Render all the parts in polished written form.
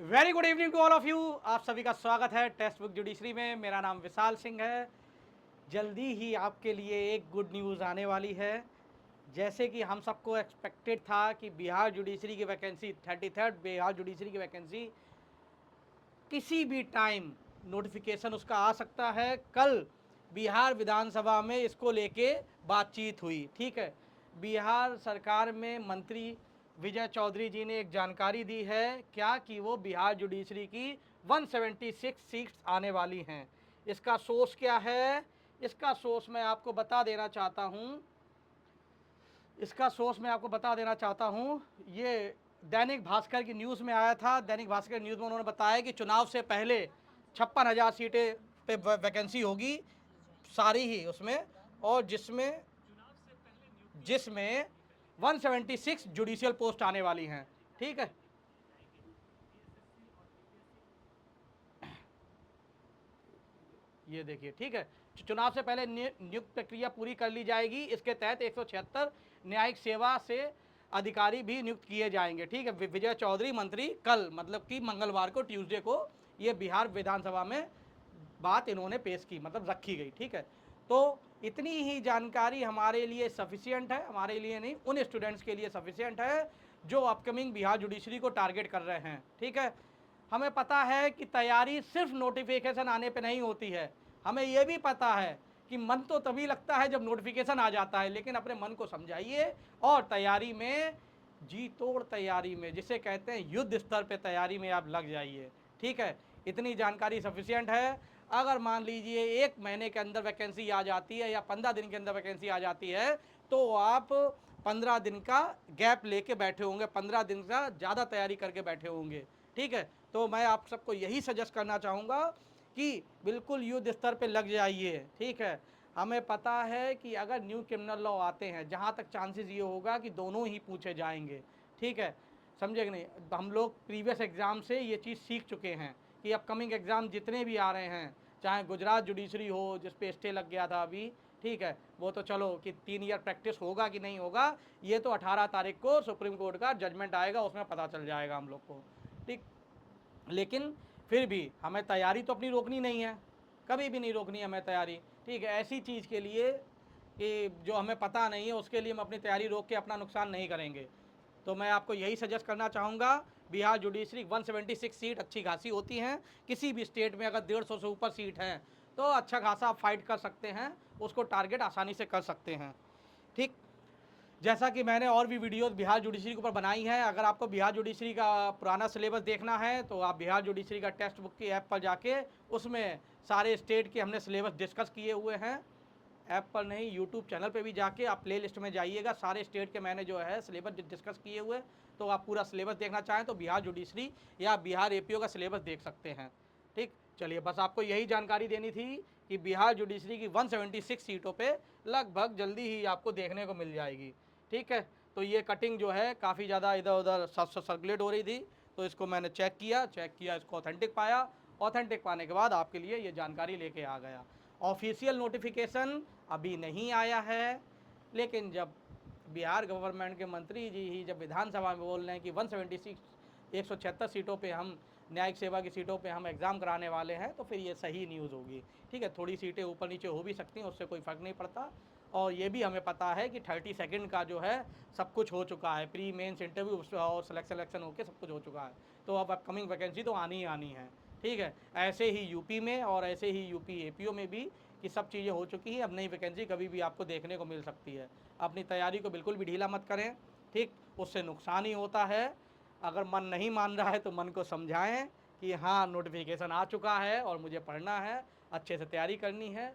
Very good evening to all of you. आप सभी का स्वागत है टेक्स्ट बुक जुडिशरी में। मेरा नाम विशाल सिंह है। जल्दी ही आपके लिए एक गुड न्यूज़ आने वाली है। जैसे कि हम सबको एक्सपेक्टेड था कि बिहार जुडिशरी की वैकेंसी 33rd बिहार जुडिशरी की वैकेंसी किसी भी टाइम नोटिफिकेशन उसका आ सकता है। कल बिहार विधानसभा में इसको लेके बातचीत हुई। ठीक है, बिहार सरकार में मंत्री विजय चौधरी जी ने एक जानकारी दी है क्या कि वो बिहार जुडिशरी की 176 सीट्स आने वाली हैं। इसका सोर्स क्या है? इसका सोर्स मैं आपको बता देना चाहता हूँ। ये दैनिक भास्कर की न्यूज़ में आया था। दैनिक भास्कर न्यूज़ में उन्होंने बताया कि चुनाव से पहले 56,000 सीटें पे वैकेंसी होगी सारी ही उसमें, और जिसमें जिसमें 176 जुडिशियल पोस्ट आने वाली हैं। ठीक है, ये देखिए। ठीक है, चुनाव से पहले नियुक्त प्रक्रिया पूरी कर ली जाएगी। इसके तहत 176 न्यायिक सेवा से अधिकारी भी नियुक्त किए जाएंगे। ठीक है, विजय चौधरी मंत्री कल मतलब कि मंगलवार को, ट्यूसडे को, ये बिहार विधानसभा में बात इन्होंने पेश की, मतलब रखी गई। ठीक है, तो इतनी ही जानकारी हमारे लिए सफिशियंट है, हमारे लिए नहीं, उन स्टूडेंट्स के लिए सफिशियंट है जो अपकमिंग बिहार जुडिशरी को टारगेट कर रहे हैं। ठीक है, हमें पता है कि तैयारी सिर्फ नोटिफिकेशन आने पे नहीं होती है। हमें यह भी पता है कि मन तो तभी लगता है जब नोटिफिकेशन आ जाता है, लेकिन अपने मन को समझाइए और तैयारी में, जी तोड़ तैयारी में, जिसे कहते हैं युद्ध स्तर पे तैयारी में आप लग जाइए। ठीक है, इतनी जानकारी सफिशियंट है। अगर मान लीजिए 1 महीने के अंदर वैकेंसी आ जाती है या 15 दिन के अंदर वैकेंसी आ जाती है, तो आप 15 दिन का गैप लेके बैठे होंगे, 15 दिन का ज़्यादा तैयारी करके बैठे होंगे। ठीक है, तो मैं आप सबको यही सजेस्ट करना चाहूँगा कि बिल्कुल युद्ध स्तर पे लग जाइए। ठीक है, हमें पता है कि अगर न्यू क्रिमिनल लॉ आते हैं, जहाँ तक चांसेस ये होगा कि दोनों ही पूछे जाएंगे। ठीक है, समझे कि नहीं? हम लोग प्रीवियस एग्ज़ाम से ये चीज़ सीख चुके हैं कि अपकमिंग एग्ज़ाम जितने भी आ रहे हैं, चाहे गुजरात जुडिशरी हो जिस पे स्टे लग गया था अभी, ठीक है, वो तो चलो कि 3 ईयर प्रैक्टिस होगा कि नहीं होगा, ये तो 18 तारीख को सुप्रीम कोर्ट का जजमेंट आएगा, उसमें पता चल जाएगा हम लोग को। ठीक, लेकिन फिर भी हमें तैयारी तो अपनी रोकनी नहीं है, कभी भी नहीं रोकनी है हमें तैयारी। ठीक है, ऐसी चीज़ के लिए कि जो हमें पता नहीं है उसके लिए हम अपनी तैयारी रोक के अपना नुकसान नहीं करेंगे। तो मैं आपको यही सजेस्ट करना चाहूँगा, बिहार जुडिशरी 176 सीट अच्छी खासी होती हैं। किसी भी स्टेट में अगर 150 से ऊपर सीट हैं तो अच्छा खासा आप फाइट कर सकते हैं, उसको टारगेट आसानी से कर सकते हैं। ठीक, जैसा कि मैंने और भी वीडियोस बिहार जुडिशरी के ऊपर बनाई हैं। अगर आपको बिहार जुडिशरी का पुराना सिलेबस देखना है तो आप बिहार जुडिशरी का टेक्स्ट बुक की ऐप पर जाके उसमें सारे स्टेट के हमने सिलेबस डिस्कस किए हुए हैं। ऐप पर नहीं, यूट्यूब चैनल पे भी जाके आप प्ले लिस्ट में जाइएगा, सारे स्टेट के मैंने जो है सिलेबस डिस्कस किए हुए। तो आप पूरा सिलेबस देखना चाहें तो बिहार जुडिशरी या बिहार एपीओ का सिलेबस देख सकते हैं। ठीक, चलिए, बस आपको यही जानकारी देनी थी कि बिहार जुडिशरी की 176 सीटों पे लगभग जल्दी ही आपको देखने को मिल जाएगी। ठीक है, तो ये कटिंग जो है काफ़ी ज़्यादा इधर उधर सर्कुलेट हो रही थी, तो इसको मैंने चेक किया, इसको ऑथेंटिक पाया। ऑथेंटिक पाने के बाद आपके लिए ये जानकारी लेके आ गया। ऑफिशियल नोटिफिकेशन अभी नहीं आया है, लेकिन जब बिहार गवर्नमेंट के मंत्री जी ही जब विधानसभा में बोल रहे हैं कि 176 176 सीटों पे हम न्यायिक सेवा की सीटों पे हम एग्ज़ाम कराने वाले हैं, तो फिर ये सही न्यूज़ होगी। ठीक है, थोड़ी सीटें ऊपर नीचे हो भी सकती हैं, उससे कोई फ़र्क नहीं पड़ता। और ये भी हमें पता है कि 30 सेकंड का जो है सब कुछ हो चुका है, प्री मेंस इंटरव्यू और सिलेक्शन होकर सब कुछ हो चुका है। तो अब अपकमिंग वैकेंसी तो आनी ही आनी है। ठीक है, ऐसे ही यूपी में और ऐसे ही यूपी एपीओ में भी कि सब चीज़ें हो चुकी हैं। अब नई वैकेंसी कभी भी आपको देखने को मिल सकती है। अपनी तैयारी को बिल्कुल भी ढीला मत करें। ठीक, उससे नुकसान ही होता है। अगर मन नहीं मान रहा है तो मन को समझाएं कि हाँ, नोटिफिकेशन आ चुका है और मुझे पढ़ना है, अच्छे से तैयारी करनी है।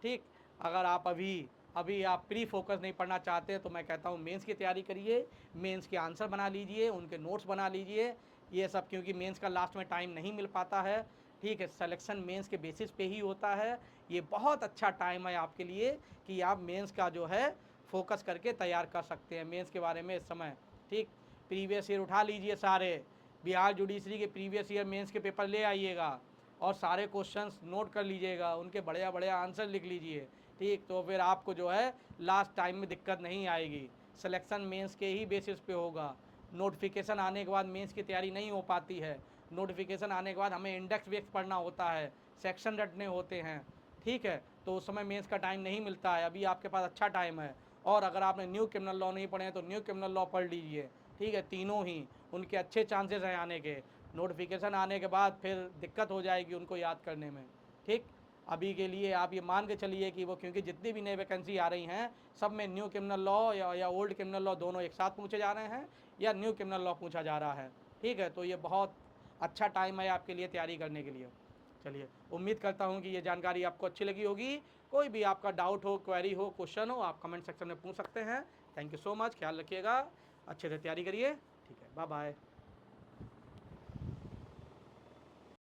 ठीक, अगर आप अभी अभी आप प्री फोकस नहीं पढ़ना चाहते हैं तो मैं कहता हूँ मेंस की तैयारी करिए, मेंस के आंसर बना लीजिए, उनके नोट्स बना लीजिए, ये सब, क्योंकि मेंस का लास्ट में टाइम नहीं मिल पाता है। ठीक है, सिलेक्शन मेंस के बेसिस पे ही होता है। ये बहुत अच्छा टाइम है आपके लिए कि आप मेंस का जो है फोकस करके तैयार कर सकते हैं मेंस के बारे में इस समय। ठीक, प्रीवियस ईयर उठा लीजिए सारे, बिहार जुडिशरी के प्रीवियस ईयर मेंस के पेपर ले आइएगा और सारे क्वेश्चंस नोट कर लीजिएगा, उनके बढ़िया बढ़िया आंसर लिख लीजिए। ठीक, तो फिर आपको जो है लास्ट टाइम में दिक्कत नहीं आएगी, सिलेक्शन मेंस के ही बेसिस पे होगा। नोटिफिकेशन आने के बाद मेंस की तैयारी नहीं हो पाती है। नोटिफिकेशन आने के बाद हमें इंडेक्स बेस पढ़ना होता है, सेक्शन रटने होते हैं, ठीक है, तो उस समय मेंस का टाइम नहीं मिलता है। अभी आपके पास अच्छा टाइम है। और अगर आपने न्यू क्रिमिनल लॉ नहीं पढ़े हैं तो न्यू क्रिमिनल लॉ पढ़ लीजिए, ठीक है, तीनों ही उनके अच्छे चांसेस हैं आने के। नोटिफिकेशन आने के बाद फिर दिक्कत हो जाएगी उनको याद करने में, ठीक। अभी के लिए आप ये मान के चलिए कि वो, क्योंकि जितनी भी नई वैकेंसी आ रही हैं सब में न्यू क्रिमिनल लॉ या ओल्ड क्रिमिनल लॉ दोनों एक साथ पूछे जा रहे हैं, या न्यू क्रिमिनल लॉ पूछा जा रहा है, ठीक है। तो ये बहुत अच्छा टाइम है आपके लिए तैयारी करने के लिए। चलिए, उम्मीद करता हूँ कि ये जानकारी आपको अच्छी लगी होगी। कोई भी आपका डाउट हो, क्वेरी हो, क्वेश्चन हो, आप कमेंट सेक्शन में पूछ सकते हैं। थैंक यू सो मच, ख्याल रखिएगा, अच्छे से तैयारी करिए, ठीक है, बाय बाय।